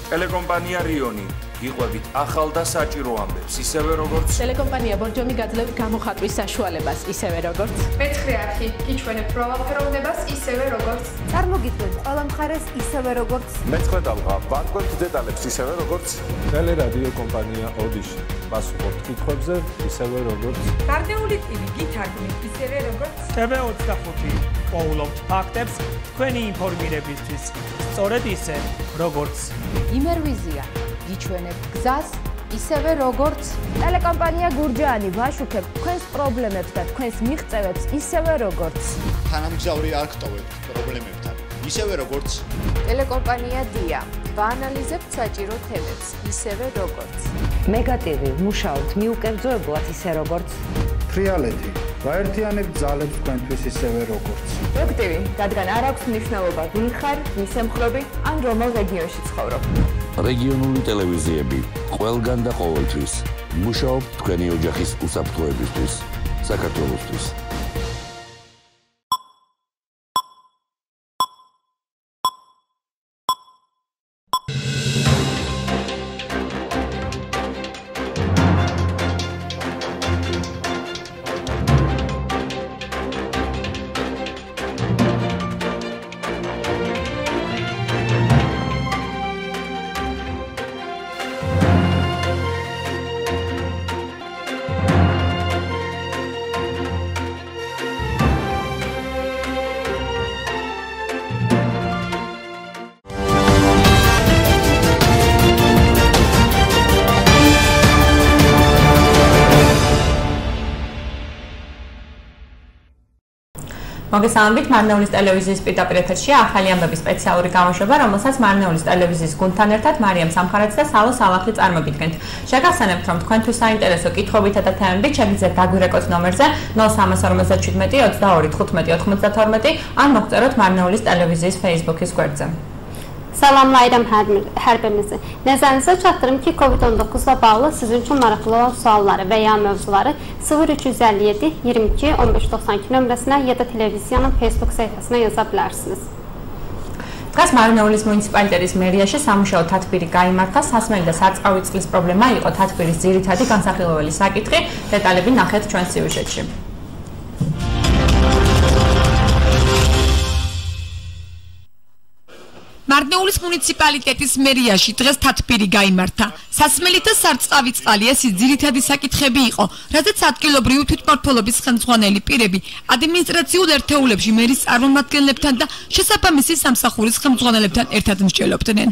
ტელეკომპანია რიონი იყვებით ახალ და საჭირო ამბებს, ისევე როგორც ტელეკომპანია ბორჯომი გაძლევს გამოხატვის საშუალებას, ისევე როგორც მეცხრე არხი გიჩვენებ პროვალფეროვნებას, ისევე როგორც წარმოგიდგენთ ყველა მხარეს, ისევე როგორც მეცხრე დალღა ვარკვევთ დეტალებს, ისევე როგორც ტელერადიო კომპანია ოდიში პასუხობთ კითხვებზე, ისევე როგორც მარნეული ტივი გითარგმნით, ისევე როგორც TV25 პოულობთ ფაქტებს თქვენი ინფორმირებისთვის, სწორედ ისე როგორც იმერვიზია გიჩვენებ გზას, ისევე როგორც ტელეკომპანია გურჯაანი ვაშუქებ თქვენს პრობლემებს და თქვენს მიღწევებს, ისევე როგორც თანამგზავრი არ გტოვებთ პრობლემებთან, ისევე როგორც ტელეკომპანია დია ვაანალიზებთ საჭირო თემებს, ისევე როგორც მეგატივი მუშაობთ მიუკერძოებლად, ისე როგორც ფრიალეთი ვაერთიანებთ ძალებს თქვენთვის, ისევე როგორც პროექტივი, რადგან არ აქვს მნიშვნელობა ვინ ხარ, ვის ემხრობი ან რომელ რეგიონში ცხოვრობ. რეგიონული ტელევიზიები ყველგან და ყოველთვის მუშაობთ თქვენი ოჯახის უსაფრთხოებისთვის, საქართველოსთვის. მოგესალმებით, მარნეულის ტელევიზიის პირდაპირ ეთერშია ახალი ამბების სპეციალური გამოშვება, რომელსაც მარნეულის ტელევიზიის გუნდთან ერთად მარიამ სამხარაძე და სალო სალახი წარმოგიდგენთ. შეგახსენებთ, რომ თქვენთვის საინტერესო კითხვებითა და თემებით შეგიძლიათ დაგვირეკოთ ნომერზე 0357 22 15 92 ან მოგვწეროთ მარნეულის ტელევიზიის Facebook-ის გვერდზე. Salamlayıram hər birinizi. Nəzərinizə çatdırım ki, COVID-19-la bağlı sizin üçün maraqlı olan sualları və ya mövzuları 0357 22 1592 nömrəsinə ya da televiziyanın Facebook səhifəsinə yaza bilərsiniz. დღეს მარნეულის მუნიციპალიტეტის მერიაში სამუშაო თათბირი გაიმართა, სასმელი და სარწყავი წყლის პრობლემა იყო თათბირის ძირითადი განსახილველი საკითხი. დეტალები ნახეთ ჩვენს სიუჟეტში. მარნეულის მუნიციპალიტეტის მერიაში დღეს თათბირი გაიმართა. სასმელი და სარწყავი წყალი ეს ძირითადი საკითხები იყო, რადგან ადგილობრივი თვითმმართველობის ხელმძღვანელი პირები ადმინისტრაციულ ერთეულებში მერის წარმომადგენლებთან და შესაბამისი სამსახურის ხელმძღვანელებთან ერთად მსჯელობდნენ.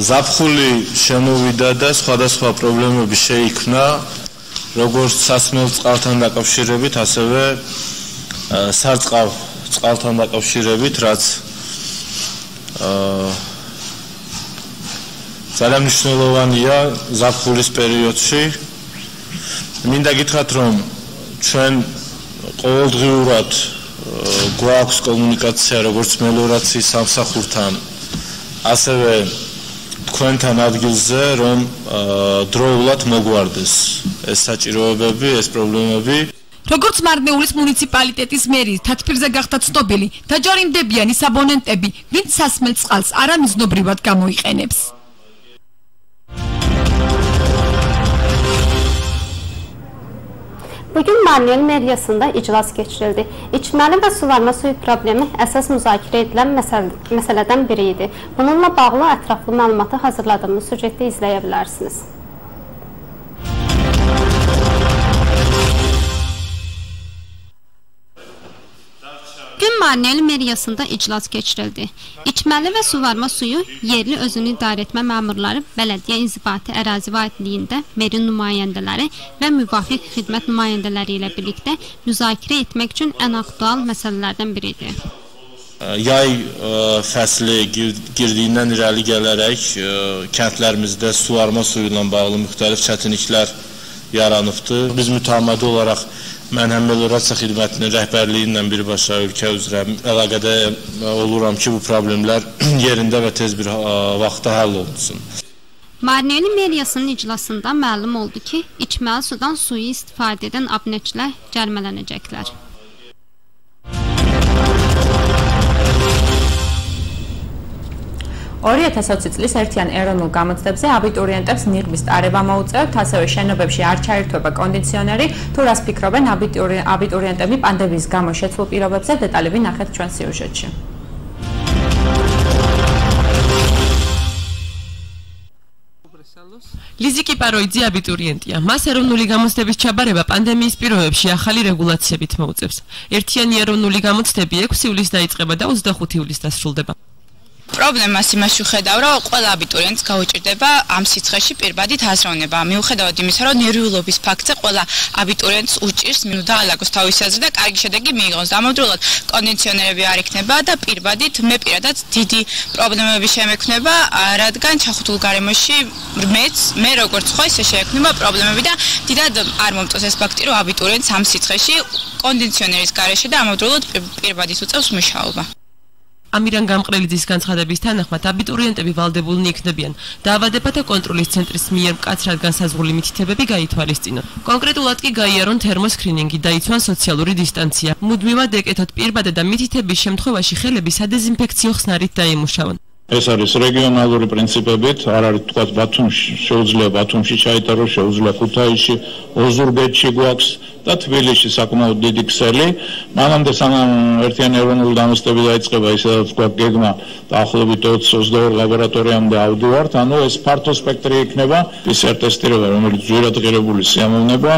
ზაფხული შემოვიდა და სხვადასხვა პრობლემები შეიქმნა, როგორც სასმელ წყალთან დაკავშირებით, ასევე სარწყავ წყალთან დაკავშირებით, რაც ძალიან მნიშვნელოვანია ზაფხულის პერიოდში. მინდა გითხრათ, რომ ჩვენ ყოველდღიურად გვაქვს კომუნიკაცია როგორც მელიორაციის სამსახურთან, ასევე თქვენთან ადგილზე, რომ დროულად მოგვარდეს ეს საჭიროებები, ეს პრობლემები. როგორც მარნეულის მუნიციპალიტეტის მერი თათბირზე გახდა ცნობილი, დაჯარიმდებიან ის აბონენტები, ვინც სასმელ წყალს არამიზნობრივად გამოიყენებს. Bugün Marnეული meriyasında iclas keçirildi. İçməli və suvarma suyu problemi əsas müzakirə edilən məsələdən biri idi. Bununla bağlı ətraflı məlumatı hazırladığımız süjetdə izləyə bilərsiniz. Bugün Marnეული meriyasında iclas keçirildi. İçməli və suvarma suyu yerli özünü idarə etmə məmurları, bələdiyyə inzibati ərazi vahidliyində merin nümayəndələri və müvafiq xidmət nümayəndələri ilə birlikdə müzakirə etmək üçün ən aktual məsələlərdən biridir. Yay fəsli girdiyindən irəli gələrək kəndlərimizdə suvarma suyu ilə bağlı müxtəlif çətinliklər yaranıbdır. Biz mütəmmədi olaraq mən həm meliorasiya xidmətinin rəhbərliyi ilə birbaşa ölkə üzrə əlaqədə oluram ki, bu problemlər yerində və tez bir vaxtda həll olunsun. Marnეული meriyasının iclasında məlum oldu ki, içməli sudan suyu istifadə edən abunəçilər cərimələnəcəklər. 2020 წლის ერთიან ეროვნულ გამოცდებზე აბიტურიენტებს ნიღბის ტარება მოუწევთ, ასევე შენობებში არ ჩაირთვება კონდიციონერი, თუ რას ფიქრობენ აბიტურიენტები პანდემიის გამო შეცვლილ პირობებზე, დეტალები ნახეთ ჩვენ სიუჟეტში. ლიზი კიპაროიძე აბიტურიენტია. მას ეროვნული გამოცდების ჩაბარება პანდემიის პირობებში ახალი რეგულაციებით მოუწევს. ერთიანი ეროვნული გამოცდები 6 ივლისს დაიწყება და 25 ივლისს დასრულდება. პრობლემას იმაში ვხედავ, რომ ყველა აბიტურიენტს გაუჭირდება ამ სიცხეში პირბადით აზროვნება. მიუხედავად იმისა, რომ ნერვიულობის ფაქტზე ყველა აბიტურიენტს უჭირს დაალაგოს თავისი აზრი და კარგი შედეგი მიიღოს. ამავდროულად კონდიციონერები არ იქნება და პირბადით მე პირადად დიდი პრობლემები შემექმნება, რადგან ჩახუთულ გარემოში მე როგორც ხო ისე შეექმნება პრობლემები და დიდად არ მომწონს ეს ფაქტი, რომ აბიტურიენტს ამ სიცხეში კონდიციონერის გარეშე და ამავდროულად პირბადით უწევს მუშაობა. ამირან გამყრელიძის განცხადების თანახმად აბიტურიენტები ვალდებულნი იქნებიან დაავადებათა კონტროლის ცენტრის მიერ მკაცრად განსაზღვრული მითითებები გაითვალისწინონ. კონკრეტულად კი გაიარონ თერმოსკრინინგი, დაიცვან სოციალური დისტანცია. მუდმივად ეკეთოთ პირბადა და მითითების შემთხვევაში ხელები სადეზინფექციო ხსნარით დაიმუშავონ. ეს არის რეგიონალური პრინციპებით, არ არის თქვა ბათუმში, შეუძლია ბათუმში ჩაიტარო, შეუძლია ქუთაისში, ოზურგეთში გვაქვს და თბილისში საკმაოდ დიდი ქსელი. მანამდე სანამ ერთიანი ეროვნული გამოცდები დაიწყება, ისედაც გვაქვს გეგმა დაახლოებით 20-22 ლაბორატორიამდე ავდივართ, ანუ ეს ფართო სპექტრი იქნება PCR ტესტირება, რომელიც ძვირად ღირებული სიამოვნება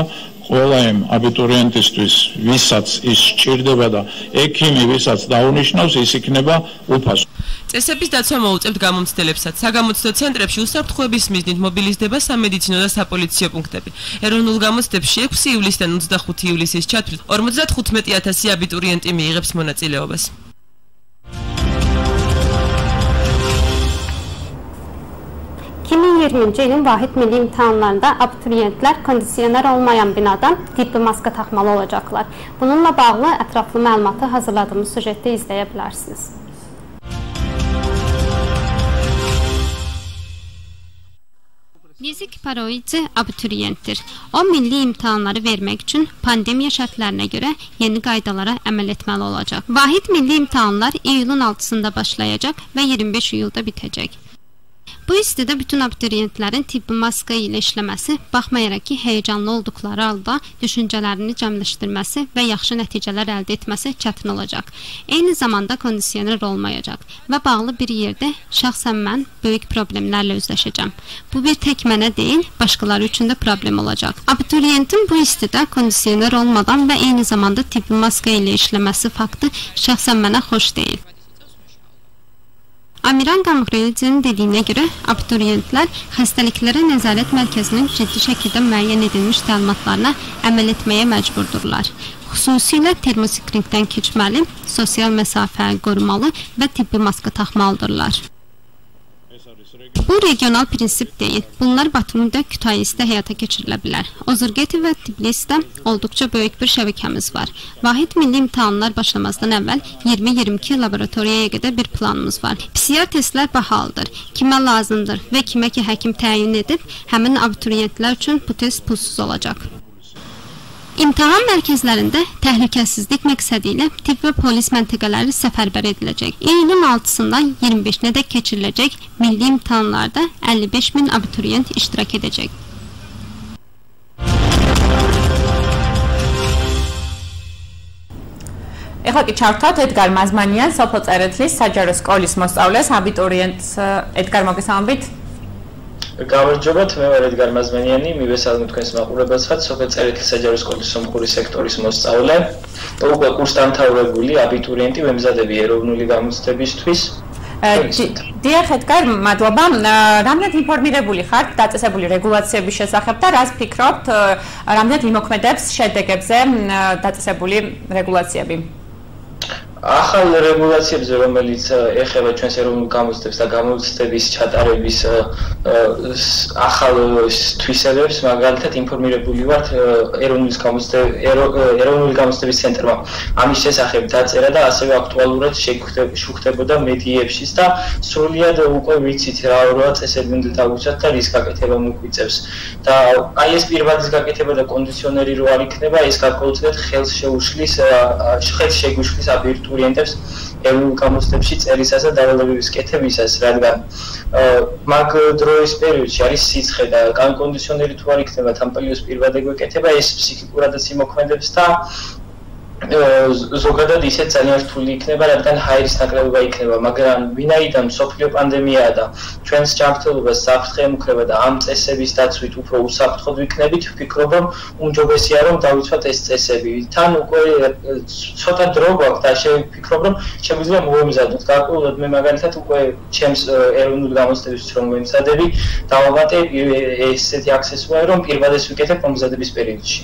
ყველა იმ აბიტურიენტისთვის, ვისაც ის სჭირდება და ექიმი ვისაც დაუნიშნავს, ის იქნება უფასო. წესების დაცვა მოუწევთ გამომცდელებსაც. საგამოცდო ცენტრებში უსაფრთხოების მიზნით მობილიზდება სამედიცინო და საპოლიციო პუნქტები. ეროვნულ გამოცდებში 6 ივლისიდან 25 ივლისის ჩათვლით 55,000 აბიტურიენტი მიიღებს მონაწილეობას. ...2020 yılın vahid milli imtihanlarında abituriyentler kondisyoner olmayan binadan tibbi maska takmalı olacaklar. Bununla bağlı ətraflı məlumatı hazırladığımız süjetdə izləyə bilərsiniz. Lizə Kiparaoidze abituriyentdir. O milli imtahanları vermək üçün pandemiya şərtlərinə görə yeni qaydalara əməl etməli olacaq. Vahid milli imtahanlar iyulun 6-sında başlayacaq və 25 iyulda bitəcək. Bu istidə bütün abituriyentlərin tibbi maska ilə işləməsi, baxmayaraq ki, heyecanlı olduqları halda düşüncələrini cəmləşdirməsi və yaxşı nəticələr əldə etməsi çətin olacaq. Eyni zamanda kondisioner olmayacaq və bağlı bir yerdə şəxsən mən böyük problemlərlə üzləşəcəm. Bu bir tək mənə deyil, başqaları üçün də problem olacaq. Abituriyentin bu istidə kondisioner olmadan və eyni zamanda tibbi maska ilə işləməsi faktı şəxsən mənə xoş deyil. Amiran Gamqrelidzinin dediyinə görə abituriyentlər xəstəliklərə nəzarət mərkəzinin ciddi şəkildə müəyyən edilmiş təlimatlarına əməl etməyə məcburdurlar. Xüsusilə termoskriningdən keçməli, sosial məsafə qorumalı və tibbi maska taxmalıdırlar. Bu regional prinsip deyil. Bunlar Batumda, Kütahyanisdə həyata keçirilə bilər. Ozurgeti və Tbilisdə olduqca böyük bir şəbəkəmiz var. Vahid milli imtahanlar başlamazdan əvvəl 20-22 laboratoriyaya qədər bir planımız var. PCR testlər bahalıdır. Kimə lazımdır və kimə ki həkim təyin edib, həmin abituriyentlər üçün bu test pulsuz olacaq. İmtahan mərkəzlərində təhlükəsizlik məqsədi ilə tibb və polis məntəqələri səfərbər ediləcək. İyulun 6-sından 25-nədək keçiriləcək milli imtahanlarda 55.000 abituriyent iştirak edəcək. ეხლა კი ჩავთვალთ ედგარ მაზმანიან სოფელ წერეთლის საჯარო სკოლის მოსწავლეს აბიტურიენტს ედგარ მოგესალმებით. გამარჯობათ, მე ვარ ედგარ მაზმენიანი, მივესალმებ თქვენს მაყურებელსაც, სოფელ წერეთლის საჯარო სკოლის სომხური სექტორის მოსწავლე. უკვე კურსდამთავრებული აბიტურიენტი ვემზადები ეროვნული გამოცდებისთვის. დიახ, ედგარ, მადლობა. რამდენად ინფორმირებული ხართ დაწესებული რეგულაციების შესახებ და რას ფიქრობთ, რამდენად იმოქმედებს შედეგებზე დაწესებული რეგულაციები? ახალ რეგულაციებზე, რომელიც ეხება ჩვენს ეროვნულ გამოცდებს და გამოცდების ჩატარების ახალ თვისებებს, მაგალითად ინფორმირებული ვართ ეროვნული გამოცდების ცენტრმა ამის შესახებ დაწერა და ასევე აქტუალურად შეგხვდებოდა მედიებშიც და სრულად უკვე ვიცით რა წესები უნდა დავუცვათ და რის გაკეთება მოგვიწევს. და აი ეს პირბადის გაკეთება და კონდიციონერი რო არ იქნება, ეს გარკვეულწილად ხელს შეგუშლის აბიტურიენტებს ეროვნულ გამოცდებში წერისას და დავალებების კეთებისას, რადგან მაგ დროის პერიოდში არის სიცხე და კონდიციონერი თუ არ იქნება თან პერიოდს პირბად ეგვეკეთება, ეს ფსიქიკურადაც იმოქმედებს და ზოგადად ისეთ ძალიან რთული იქნება, რადგან ჰაერის ნაკლებობა იქნება, მაგრამ ვინაიდან მსოფლიო პანდემიაა და ჩვენს ჯანმრთელობას საფრთხე ემუქრება და ამ წესების დაცვით უფრო უსაფრთხოდ ვიქნებით, ვფიქრობ, რომ უმჯობესია რომ დავიცვათ ეს წესები. თან უკვე ცოტა დრო გვაქვს და შევფიქრობ, რომ შეგვიძლია მოვემზადოთ. გარკვეულად მე მაგალითად უკვე ჩემს ეროვნულ გამოცდებისთვის რომ ვემზადები, დავამატე ესეთი აქსესუარი, რომ პირბადეს ვიკეთებ მომზადების პერიოდში.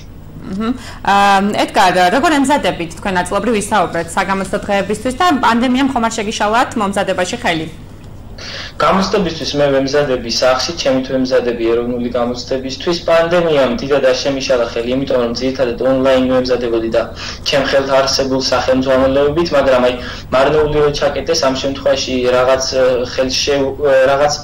ედგარ, როგორ ემზადებით თქვენ ნაწილობრივ ვისაუბრეთ საგამოცდო დღეებისთვის და პანდემიამ ხომ არ შეგიშალათ მომზადებაში ხელი? გამოცდებისთვის მე ვემზადები სახში, ჩემი თუ ვემზადები ეროვნული გამოცდებისთვის. პანდემიამ დიდად არ შემიშალა ხელი, იმიტომ რომ ძირითადად ონლაინ ვემზადებოდი და ჩემ ხელთ არსებულ სახელმძღვანელოებით, მაგრამ აი მარნეული რო ჩაკეტეს, ამ შემთხვევაში რაღაც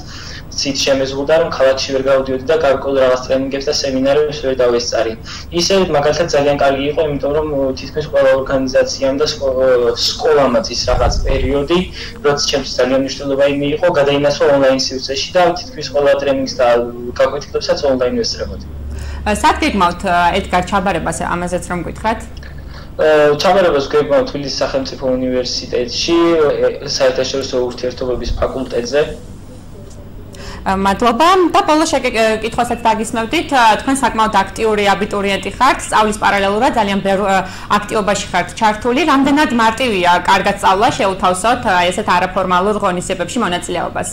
ცით შემეზღუდა, რომ ქალაქში ვერ გავდიოდი და გარკვეულ რაღაც ტრენინგებს და სემინარებს ვერ დავესწარი. ისევ მაგალითად ძალიან კარგი იყო, იმიტომ რომ თითქმის ყველა ორგანიზაციამ და სკოლამაც ის რაღაც პერიოდი, როცა ჩემთვის ძალიან მნიშვნელოვანი იყო, გადაინაცვლა ონლაინ სივრცეში და თითქმის ყველა ტრენინგს და გაკვეთილებსაც ონლაინ ვესწრებოდი. სად გეგმავთ ედგარ ჩაბარებას ამაზეც რომ გითხრათ? ჩაბარებას გეგმავ თბილისის სახელმწიფო უნივერსიტეტში, საერთაშორისო ურთიერთობების ფაკულტეტზე. მადლობა და ბოლო შეკითხვასაც დაგისმევდით, თქვენ საკმაოდ აქტიური აბიტურიენტი ხართ, სწავლის პარალელურად ძალიან ბევრ აქტივობაში ხართ ჩართული, რამდენად მარტივია კარგად სწავლა შეუთავსოთ ესეთ არაფორმალურ ღონისძიებებში მონაწილეობას?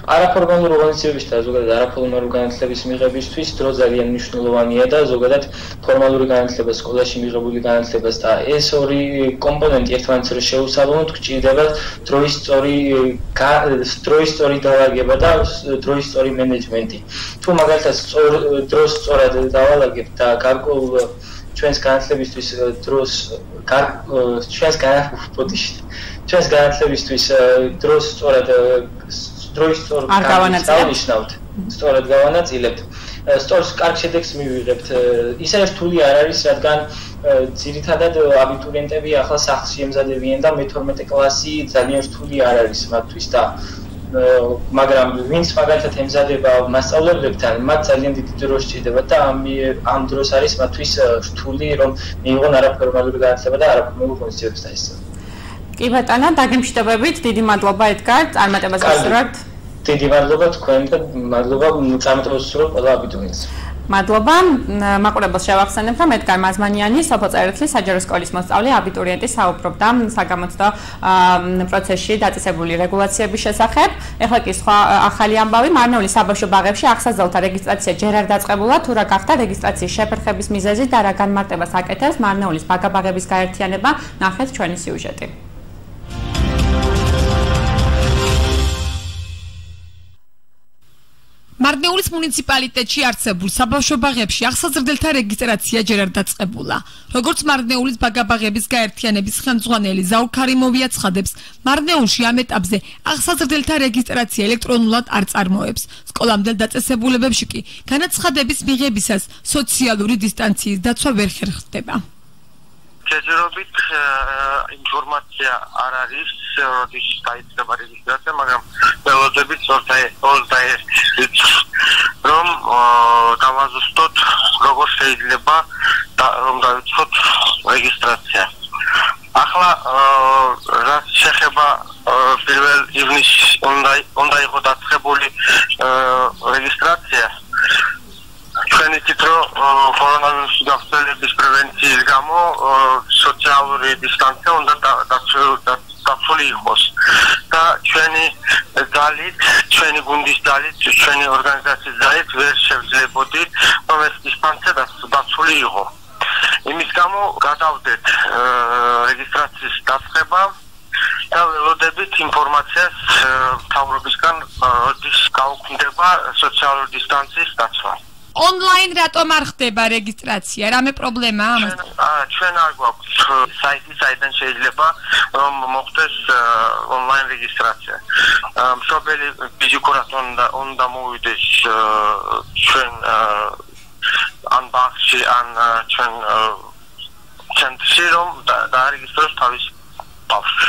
არაფორმალურ ორგანიზაციებში და ზოგადად არაფორმალურ განათლების მიღებისთვის დრო ძალიან მნიშვნელოვანია და ზოგადად ფორმალური განათლება, სკოლაში მიღებული განათლებას და ეს ორი კომპონენტი ერთმანეთს რო შეუსაბამოთ, გჭირდება დროის სწორი დაალაგება და დროის სწორი მენეჯმენტი. თუ მაგალითად დროს სწორად დავალაგებთ და გარკვეულ ჩვენს განათლებისთვის დროს დროის სწორ გავანაწილებთ, სწორად გავანაწილებთ, სწორს კარგ შედეგს მივიღებთ. ისე რთული არ არის, რადგან ძირითადად აბიტურიენტები ახლა სახლში ემზადებიან და მე-12 კლასი ძალიან რთული არ არის მათთვის და მაგრამ ვინც მაგალითად ემზადება მასწავლებლებთან, მათ ძალიან დიდი დრო სჭირდება და ამ დროს არის მათთვის რთული რომ მიიღონ არაფორმალური განათლება და არაფორმალურ ღონისძიებებს დაესწრონ. კი ბატონო, დაგემშვიდობებით, დიდი მადლობა ედგარ, წარმატებას გისურვებთ. დიდი მადლობა თქვენ და მადლობა წარმატებას გისურვებთ ყველა აბიტურიენტს. მადლობა. მაყურებელს შევახსენებ, რომ ედგარ მაზმანიანი, სოფელ წერეთლის საჯარო სკოლის მოსწავლე აბიტურიენტი საუბრობდა საგამოცდო პროცესში დაწესებული რეგულაციების შესახებ. ეხლა კი სხვა ახალი ამბავი, მარნეული საბავშვო ბაღებში აღსაზრდელთა რეგისტრაცია ჯერ არ დაწყებულა, თუ რა გახდა რეგისტრაციის შეფერხების მიზეზი და რა განმარტებას აკეთებს მარნეულის ბაგაბაღების გაერთიანება, ნახეთ ჩვენი სიუჟეტი. მარნეულის მუნიციპალიტეტში არსებულ საბავშვო ბაღებში აღსაზრდელთა რეგისტრაცია ჯერ არ დაწყებულა. როგორც მარნეულის ბაგაბაღების გაერთიანების ხელმძღვანელი ზაურ ქარიმოვი აცხადებს, მარნეულში ამ ეტაპზე აღსაზრდელთა რეგისტრაცია ელექტრონულად არ წარმოებს. სკოლამდელ დაწესებულებებში კი განაცხადების მიღებისას სოციალური დისტანციის დაცვა ვერ ხერხდება. ჯერჯერობით ინფორმაცია არ არის, როდის დაიწყება რეგისტრაცია, მაგრამ ველოდებით 21 რომ დავაზუსტოთ როგორ შეიძლება რომ დავიწყოთ რეგისტრაცია. ახლა რაც შეეხება 1 ივნისს უნდა იყო დაწყებული რეგისტრაცია. ჩვენ იცით რომ კორონავირუსის გავრცელების პრევენციის გამო სოციალური დისტანცია უნდა დაცული იყოს და ჩვენი ძალით, ჩვენი გუნდის ძალით, ჩვენი ორგანიზაციის ძალით ვერ შევძლებოდით რომ ეს დისტანცია დაცული იყო. იმის გამო გადავდეთ რეგისტრაციის დაწყება და ველოდებით ინფორმაციას მთავრობისგან როდის გაუქმდება სოციალური დისტანციის დაცვა. Online რატომ არ ხდება რეგისტრაცია? რამე პრობლემაა ამას? ჩვენ არ გვაქვს საიტი, საიდან შეიძლება რომ მოხდეს online რეგისტრაცია. მშობელი ფიზიკურად უნდა მოვიდეს ჩვენ ან ბაღში, ან ჩვენ ცენტრში რომ დაარეგისტროს თავის ბავშვს.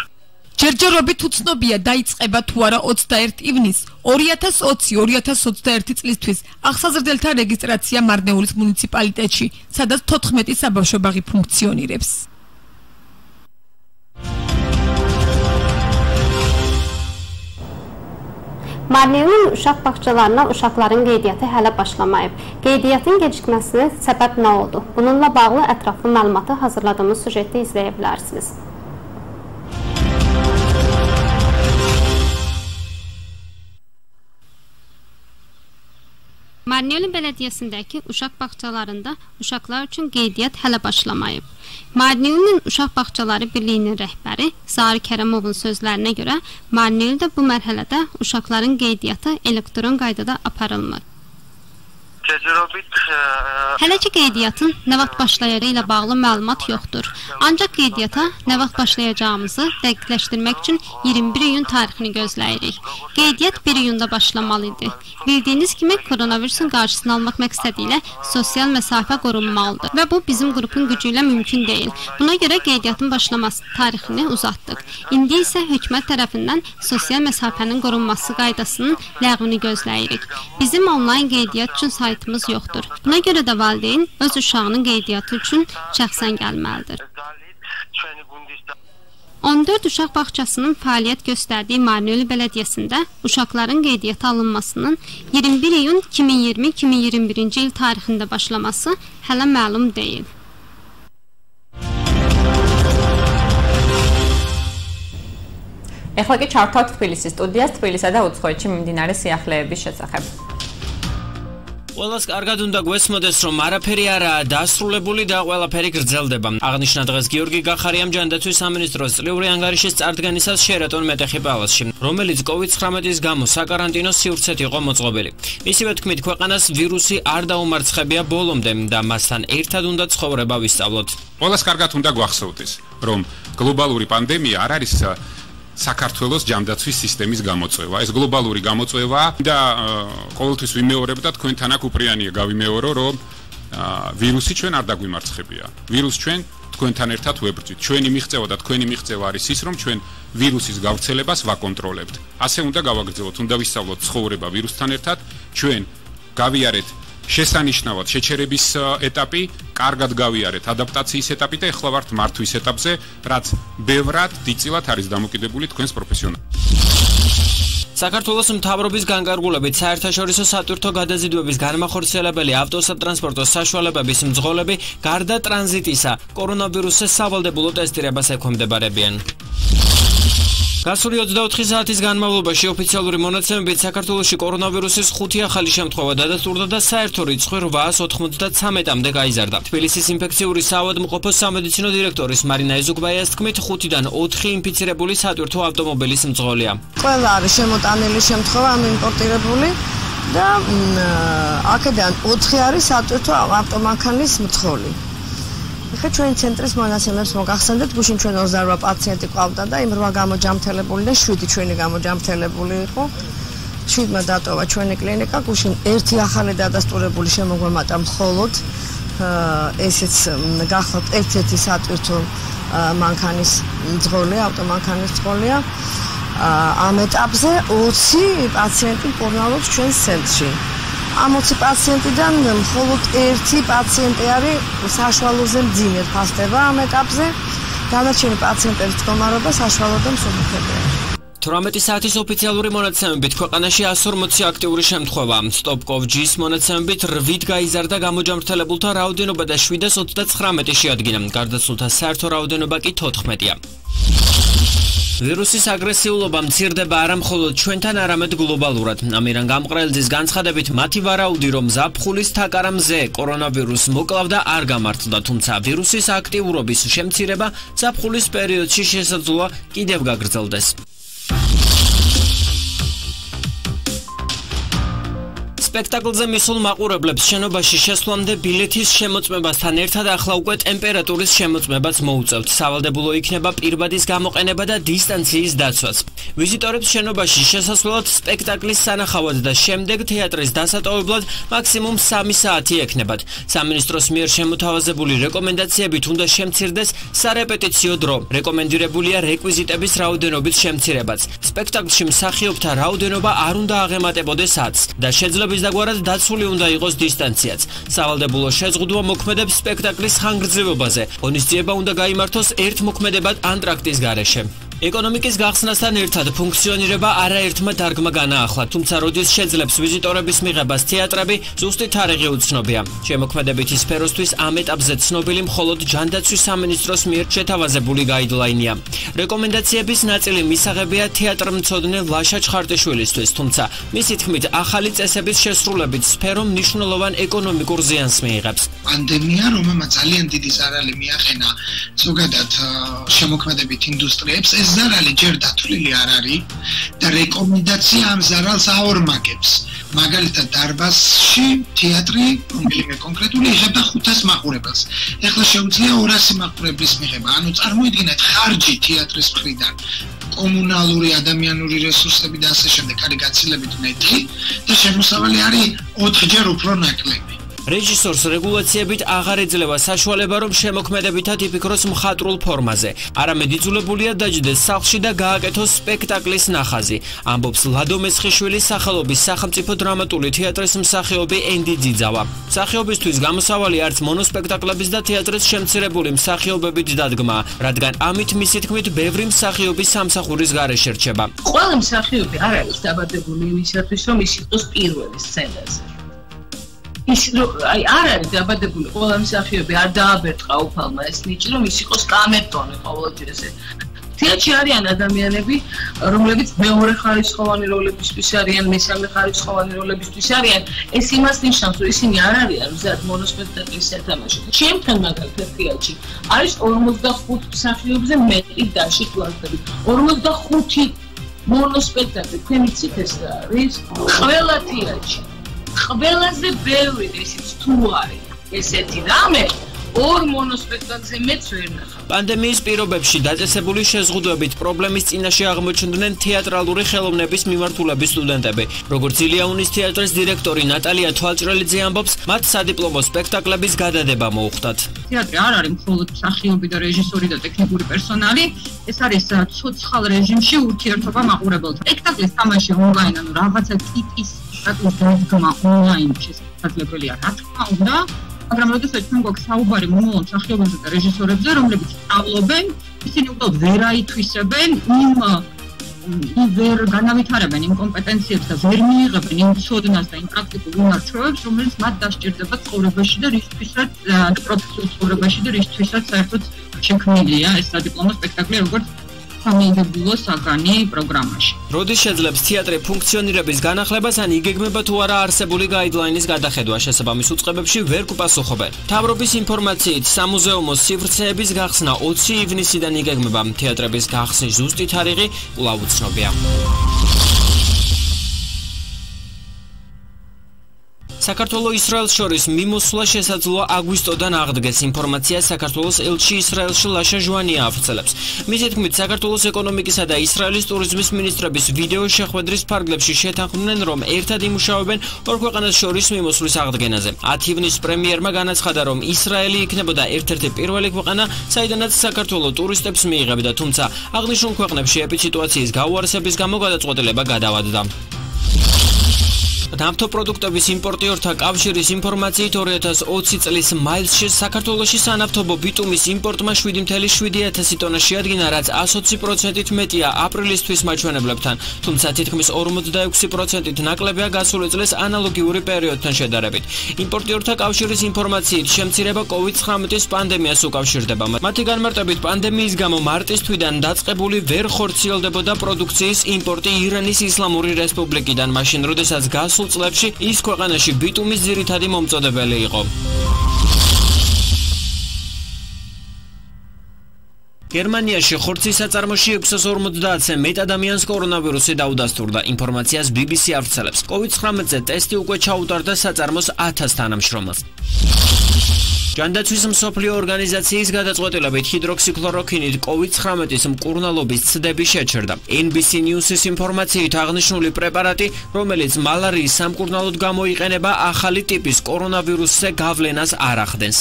ჯერჯერობით უცნობია დაიწყება თუ არა 21 ივნისს 2020-2021 წლისთვის ახსაზრდელთა რეგისტრაცია მარნეულის მუნიციპალიტეტში, სადაც 14 საბავშვო ბაღი ფუნქციონირებს. Marneule'nin uşaq bağçalarına uşaqların qeydiyyatı hələ başlamayıb. Qeydiyyatın gecikməsinə səbəb nə oldu? Bununla bağlı ətraflı məlumatı hazırladığımız süjetdə izləyə bilərsiniz. Marnეული Belediyesindəki uşaq bağçalarında uşaqlar üçün qeydiyyat hələ başlamayıb. Marneule'nin Uşaq Bağçaları Birliyinin rəhbəri Sarı Kərəmovun sözlərinə görə, Marneule'də bu mərhələdə uşaqların qeydiyyatı elektron qaydada aparılmır. Hələ ki qeydiyyatın nə vaxt başlayacağı ilə bağlı məlumat yoxdur. Ancaq qeydiyyata nə vaxt başlayacağımızı dəqiqləşdirmək üçün 21 iyun tarixini gözləyirik. Qeydiyyat 1 iyunda başlamalı idi. Bildiyiniz kimi koronavirusun qarşısını almaq məqsədi ilə sosial məsafə qorunmalıdır və bu bizim qrupun gücü ilə mümkün deyil. Buna görə qeydiyyatın başlaması tarixini uzatdıq. İndi isə hökumət tərəfindən sosial məsafənin qorunması qaydasının ləğvini gözləyirik. Bizim onlayn qeydiyyat üçün saytımız yoxdur. Buna görə də valideyn öz uşağının qeydiyyatı üçün şəxsən gəlməlidir. 14 uşaq bağçasının fəaliyyət göstərdiyi Marnეული Belediyesində uşaqların qeydiyyata alınmasının 21 iyun 2020-2021-ci il tarixində başlaması hələ məlum deyil. ეხლა კი ჩავთავთ თბილისის სტუდიას, თბილისსა და უცხოეთში მიმდინარე სიახლეების შესახებ. ყველას კარგად უნდა გვესმოდეს, რომ არაფერი არაა დასრულებული და ყველაფერი გრძელდება. აღნიშნა დღეს გიორგი გახარიამ ჯანდაცვის სამინისტროს წლიური ანგარიშის წარდგენისას შეერატონ მეტეხი პალასში, რომელიც COVID-19-ის გამო საკარანტინო სივრცეთ იყო მოწყობილი. მისივე თქმით, ქვეყანას ვირუსი არ დაუმარცხებია ბოლომდე და მასთან ერთად უნდა ცხოვრება ვისწავლოთ. ყველას კარგად უნდა გვახსოვდეს, რომ გლობალური პანდემია არ არის საქართველოს ჯანდაცვის სისტემის გამოწვევა. ეს გლობალური გამოწვევა და ყოველთვის ვიმეორებ და თქვენთან აქ უპრიანია გავიმეორო, რომ ვირუსი ჩვენ არ დაგვიმარცხებია. ვირუსს ჩვენ თქვენთან ერთად ვებრძვით. ჩვენი მიღწევა და თქვენი მიღწევა არის ის, რომ ჩვენ ვირუსის გავრცელებას ვაკონტროლებთ. ასე უნდა გავაგრძელოთ, უნდა ვისწავლოთ ცხოვრება ვირუსთან ერთად, ჩვენ გავიარეთ შესანიშნავად შეჩერების ეტაპი, კარგად გავიარეთ ადაპტაციის ეტაპი და ეხლა ვართ მართვის ეტაპზე, რაც ბევრად დიდწილად არის დამოკიდებული თქვენს პროფესიონალიზმზე. საქართველოს მთავრობის განკარგულებით საერთაშორისო სატვირთო გადაზიდვების განმახორციელებელი ავტოსატრანსპორტო საშუალებების მძღოლები გარდა ტრანზიტისა კორონავირუსის სავალდებულო ტესტირებას ექვემდებარებიან. გასული 24 საათის განმავლობაში ოფიციალური მონაცემებით საქართველოში კორონავირუსის 5 ახალი შემთხვევა დადასტურდა და საერთო რიცხვი 893-მდე გაიზარდა. თბილისის ინფექციური საავადმყოფოს სამედიცინო დირექტორის მარინა ეზუგბაიას თქმით, 5-დან 4 ინფიცირებული სატვირთო ავტომობილის მძღოლია. ყველა არის შემოტანილი შემთხვევა იმპორტირებული და აქედან 4 არის სატვირთო ავტომანქანის მძღოლი. ეხლა ჩვენი ცენტრის მონაცემებს მოგახსენდეთ, გუშინ ჩვენ 28 პაციენტი ყავდა და იმ 8 გამოჯამრთელებული და 7 ჩვენი გამოჯამრთელებული იყო. 7-მა დატოვა ჩვენი კლინიკა, გუშინ 1 ახალი დადასტურებული შემოგვემატა მხოლოდ ესეც გახლავთ ერთ-ერთი სატვირთო მანქანის მძღოლია, ავტომანქანის მძღოლია. ამ ეტაპზე 20 პაციენტი მკურნალობს ჩვენს ცენტრში. ამ 20 პაციენტიდან მხოლოდ 1 პაციენტი არის საშუალოზე მძიმე ფასდება ამ ეტაპზე. დანარჩენი პაციენტების მდგომარეობა საშუალო და მსუბუქებია. 18 საათის ოფიციალური მონაცემებით ქვეყანაში 140 აქტიური შემთხვევა. სტოპ-კოვ-ჯის მონაცემებით 8 გაიზარდა გამოჯამრთელებულთა რაოდენობა და 729 შეადგინა. გარდაცვლილთა საერთო რაოდენობა კი 14-ია. ვირუსის აგრესიულობა მცირდება არა მხოლოდ ჩვენთან, არამედ გლობალურად. ამირან გამყრელიძის განცხადებით, მათი ვარაუდი, რომ ზაფხულის თაკარამზე კორონავირუსს მოკლავდა, არ გამართლდა, თუმცა ვირუსის აქტიურობის შემცირება ზაფხულის პერიოდში შესაძლოა კიდევ გაგრძელდეს. სპექტაკლზე მისულ მაყურებლებს შენობაში შესვლამდე ბილეთის შემოწმებასთან ერთად ახლა უკვე ტემპერატურის შემოწმებაც მოუწევთ. სავალდებულო იქნება პირბადის გამოყენება და დისტანციის დაცვაც. ვიზიტორებს შენობაში შესასვლელად სპექტაკლის სანახავად და შემდეგ თეატრის დასატოვებლად მაქსიმუმ 3 საათი ექნებათ. სამინისტროს მიერ შემოთავაზებული რეკომენდაციებით უნდა შემცირდეს სარეპეტიციო დრო. რეკომენდირებულია რეკვიზიტების რაოდენობის შემცირებაც. სპექტაკლში მსახიობთა რაოდენობა არ უნდა აღემატებოდეს 10-ს და შეძლების დაგვარად დაცული უნდა იყოს დისტანციაც. სავალდებულო შეზღუდვა მოქმედებს სპექტაკლის ხანგრძლივობაზე. ღონისძიება უნდა გაიმართოს ერთ მოქმედებად ანტრაქტის გარეშე. ეკონომიკის გახსნასთან ერთად ფუნქციონირება არაერთმა დარგმა განაახლა, თუმცა როდის შეძლებს ვიზიტორების მიღებას თეატრები, ზუსტი თარიღი უცნობია. შემოქმედებითი სფეროსთვის ამ ეტაპზე ცნობილი მხოლოდ ჯანდაცვის სამინისტროს მიერ შეთავაზებული გაიდლაინია. რეკომენდაციების ნაწილი მისაღებია თეატრმცოდნე ლაშა ჩხარტიშვილისთვის, თუმცა მისი თქმით ახალი წესების შესრულებით სფერო მნიშვნელოვან ეკონომიკურ ზიანს მიიღებს. პანდემია, რომელმაც ძალიან დიდი ზარალი მიაყენა ზოგადად შემოქმედებით ინდუსტრიებს, ეს ზარალი ჯერ დათვლილი არ არის და რეკომენდაცია ამ ზარალს აორმაგებს. მაგალითად დარბაზში თეატრი, რომელიმე კონკრეტული იღებდა 500 მაყურებელს. ეხლა შეუძლია 200 მაყურებლის მიღება. ანუ წარმოიდგინეთ ხარჯი თეატრის მხრიდან, კომუნალური ადამიანური რესურსები და ასე შემდეგ არის გაცილებით მეტი და შემოსავალი არის 4-ჯერ უფრო ნაკლები. რეჟისორს რეგულაციებით აღარ ეძლევა საშუალება, რომ შემოქმედებითად იფიქროს მხატვრულ ფორმაზე. არამედ იძულებულია დაჯდეს სახლში და გააკეთოს სპექტაკლის ნახაზი. ამბობს ლადო მესხიშვილის სახელობის სახელმწიფო დრამატული თეატრის მსახიობი ენდი ძიძავა. მსახიობისთვის გამოსავალი არც მონოსპექტაკლების და თეატრის შემცირებული მსახიობებით დადგმა, რადგან ამით მისი თქმით ბევრი მსახიობი სამსახურის გარეშე რჩება. ყველა მსახიობი არ არის დაბადებული იმისათვის, რომ ის იყოს პირველი სცენაზე. არ არის დაბადებული ყველა მსახიობი არ დააბერტყა უფალმა ეს ნიჭი, რომ ის იყოს კამერტონი ყოველთვის. თეატრში არიან ადამიანები, რომლებიც მეორე ხარისხოვანი როლებისთვის არიან, მესამე ხარისხოვანი როლებისთვის არიან. ეს იმას ნიშნავს, რომ ისინი არ არიან მზად მონოსპექტაკლის სათამაშოდ. ჩემთან მაგალითად თეატრში არის 45 მსახიობზე მეტი დაშიხვლები. 45 მონოსპექტაკლი, თქვენ იცით ეს რა არის? ყველა თეატრში ყველაზე ბევრი ისიც თუ არის ესეთი რამე ორ მონოსპექტაკლზე მეც ვერ ნახავ. პანდემიის პირობებში დაწესებული შეზღუდვებით პრობლემის წინაშე აღმოჩნდნენ თეატრალური ხელოვნების მიმართულების სტუდენტები. როგორც ილიანის თეატრის დირექტორი ნატალია თვალჭრელიძე ამბობს, მათ სადიპლომო სპექტაკლების გადადება მოუხდათ. თეატრი არ არის მხოლოდ მსახიობი და რეჟისორი და ტექნიკური პერსონალი, ეს არის ცოცხალ რეჟიმში ურთიერთობა მაყურებელთან. სპექტაკლის თამაში ონლაინ, ანუ რაღაცა ტიპის დადგმა ონლაინ შესაძლებელია, რა თქმა უნდა, მაგრამ როდესაც ჩვენ გვაქვს საუბარი მომავალ მსახიობებზე და რეჟისორებზე, რომლებიც სწავლობენ, ისინი უბრალოდ ვერ აითვისებენ იმ ვერ განავითარებენ იმ კომპეტენციებს და ვერ მიიღებენ იმ ცოდნას და იმ პრაქტიკულ უნარჩვევებს, რომელიც მათ დასჭირდება ცხოვრებაში და რისთვისაც პროფესიულ ცხოვრებაში და რისთვისაც საერთოდ შექმნილია ეს სადიპლომო სპექტაკლი, როგორც სამიდებულო საგანი პროგრამაში. როდის შეძლებს თეატრი ფუნქციონირების განახლებას ან იგეგმება თუ არა არსებული გაიდლაინის გადახედვა, შესაბამის უწყებებში ვერ გპასუხობენ. მთავრობის ინფორმაციით, სამუზეუმო სივრცეების გახსნა 20 ივნისიდან იგეგმება. თეატრების გახსნის ზუსტი თარიღი კვლავ უცნობია. საქართველოს ისრაელს შორის მიმოსვლა შესაძლოა აგვისტოდან აღდგეს. ინფორმაცია საქართველოს ელჩი ისრაელში ლაშა ჟვანია აფუძნებს. მისი თქმით, საქართველოს ეკონომიკისა და ისრაელის ტურიზმის მინისტრების ვიდეო შეხვედრის ფარგლებში შეთანხმდნენ, რომ ერთად იმუშავებენ ორ ქვეყანას შორის მიმოსვლის აღდგენაზე. 10 ივნისს პრემიერმა განაცხადა, რომ ისრაელი იქნებოდა ერთ-ერთი პირველი ქვეყანა, საიდანაც საქართველოს ტურისტებს მიიღებდა, თუმცა აღნიშნულ ქვეყნებში ეპიდემიის გაუარესების გამო გადაწყვეტილება გადავადდა. ნავთობპროდუქტების იმპორტიორთა კავშირის ინფორმაციით 2020 წლის მაისში საქართველოში სანავთობო ბიტუმის იმპორტმა 7,7 ტონა შეადგინა, რაც 120%-ით მეტია აპრილისთვის მაჩვენებლებთან, თუმცა თითქმის 46%-ით ნაკლებია გასული წლის ანალოგიური პერიოდთან შედარებით. იმპორტიორთა კავშირის ინფორმაციით შემცირება COVID-19-ის პანდემიას უკავშირდება. მათი განმარტებით პანდემიის გამო მარტის თვიდან დაწყებული ვერ ხორციელდებოდა პროდუქციის იმპორტი ირანის ისლამური რესპუბლიკიდან, მაშინ როდესაც გასულ წლებში ის ქვეყანაში ბიტუმის ძირითადი მომწოდებელი იყო. გერმანიაში ხორცის საწარმოში 650-ზე მეტ ადამიანს კორონავირუსი დაუდასტურდა. ინფორმაციას BBC ავრცელებს. COVID-19-ზე ტესტი უკვე ჩაუტარდა საწარმოს 1000 თანამშრომელს. ჯანდაცვის მსოფლიო ორგანიზაციის გადაწყვეტილებით ჰიდროქსიკლოროქინით COVID-19-ის მკურნალობის ცდები შეჩერდა. NBC News-ის ინფორმაციით აღნიშნული პრეპარატი, რომელიც მალარიის სამკურნალოდ გამოიყენება, ახალი ტიპის კორონავირუსზე გავლენას არ ახდენს.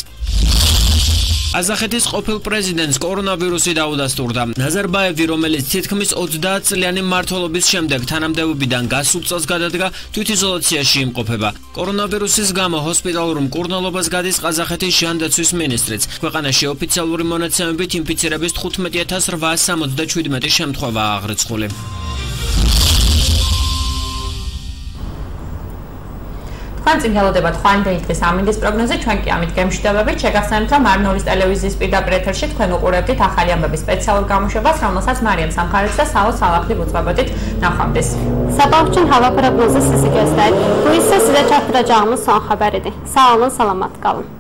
აზახეთის ყოფილ პრეზიდენტს კორონავირუსი დაუდასტურდა. ნაზარბაევი, რომელიც თითქმის 30 წლიანი მმართველობის შემდეგ თანამდებობიდან გასულ წელს გადადგა, თვითიზოლაციაში იმყოფება. კორონავირუსის გამო ჰოსპიტალურ მკურნალობას გადის ყაზახეთის ჟანდაცვის მინისტრიც. ქვეყანაში ოფიციალური მონაცემებით ინფიცირების 15877 შემთხვევაა აღრიცხული. თქვენ წინ გელოდებათ ხვანდელი დღის ამინდის პროგნოზი, ჩვენ კი ამით გემშვიდობებით. შეგახსენებთ, რომ მარნეულის ტელევიზიის პირდაპირ ეთერში თქვენ უყურებდით ახალი ამბების სპეციალურ გამოშვებას, რომელსაც მარიამ სამხარეთს და სალო სალახვი უწვევდით. ნახვამდის. Sabah hava proqnozu sizi gözləyir. Bu isə sizə çatdıracağımız son xəbəridir. Sağ olun, salamat qalın.